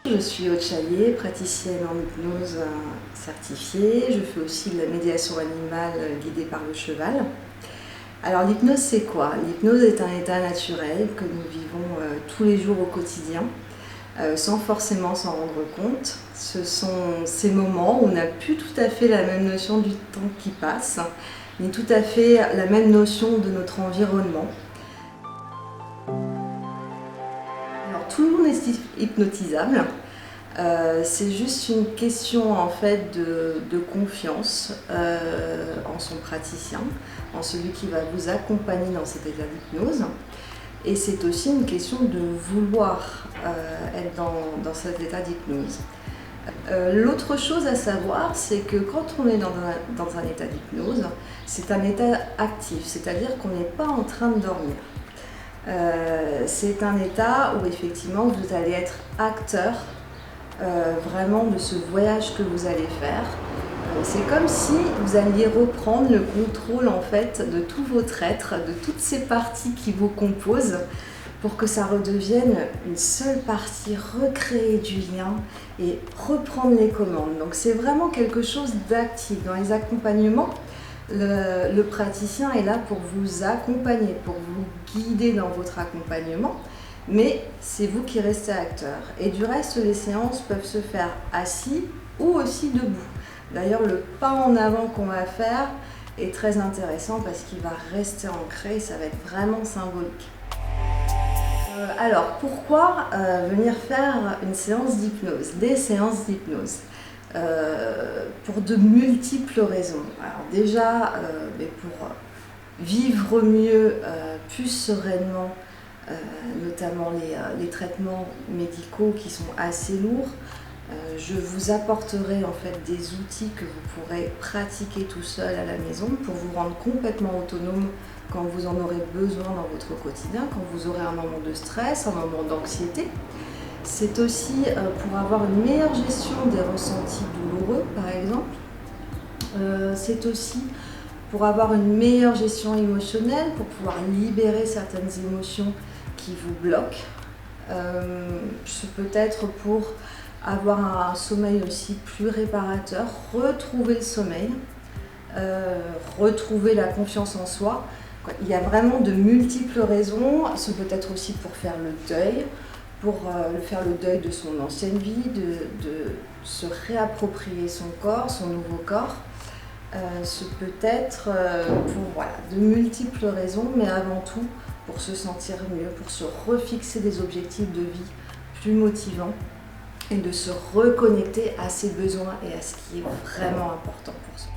Je suis Aude Chaillet, praticienne en hypnose certifiée. Je fais aussi de la médiation animale guidée par le cheval. Alors l'hypnose, c'est quoi? L'hypnose est un état naturel que nous vivons tous les jours au quotidien, sans forcément s'en rendre compte. Ce sont ces moments où on n'a plus tout à fait la même notion du temps qui passe, ni tout à fait la même notion de notre environnement. Alors, tout le monde est hypnotisable. C'est juste une question en fait de confiance en son praticien, en celui qui va vous accompagner dans cet état d'hypnose. Et c'est aussi une question de vouloir être dans cet état d'hypnose. L'autre chose à savoir, c'est que quand on est dans un état d'hypnose, c'est un état actif, c'est-à-dire qu'on n'est pas en train de dormir. C'est un état où effectivement vous allez être acteur vraiment de ce voyage que vous allez faire. C'est comme si vous alliez reprendre le contrôle en fait de tout votre être, de toutes ces parties qui vous composent, pour que ça redevienne une seule partie, recréer du lien et reprendre les commandes. Donc c'est vraiment quelque chose d'actif. Dans les accompagnements, le praticien est là pour vous accompagner, pour vous guider dans votre accompagnement, mais c'est vous qui restez acteur. Et du reste, les séances peuvent se faire assis ou aussi debout. D'ailleurs, le pas en avant qu'on va faire est très intéressant parce qu'il va rester ancré et ça va être vraiment symbolique. Alors, pourquoi venir faire une séance d'hypnose, des séances d'hypnose? Pour de multiples raisons. Alors déjà, pour vivre mieux, plus sereinement, notamment les traitements médicaux qui sont assez lourds. Je vous apporterai en fait des outils que vous pourrez pratiquer tout seul à la maison pour vous rendre complètement autonome quand vous en aurez besoin dans votre quotidien, quand vous aurez un moment de stress, un moment d'anxiété. C'est aussi pour avoir une meilleure gestion des ressentis douloureux, par exemple. C'est aussi pour avoir une meilleure gestion émotionnelle, pour pouvoir libérer certaines émotions qui vous bloquent. C'est peut-être pour avoir un sommeil aussi plus réparateur, retrouver le sommeil, retrouver la confiance en soi. Il y a vraiment de multiples raisons. C'est peut-être aussi pour faire le deuil, pour faire le deuil de son ancienne vie, de se réapproprier son corps, son nouveau corps. C'est peut-être pour de multiples raisons, mais avant tout pour se sentir mieux, pour se refixer des objectifs de vie plus motivants et de se reconnecter à ses besoins et à ce qui est vraiment important pour soi.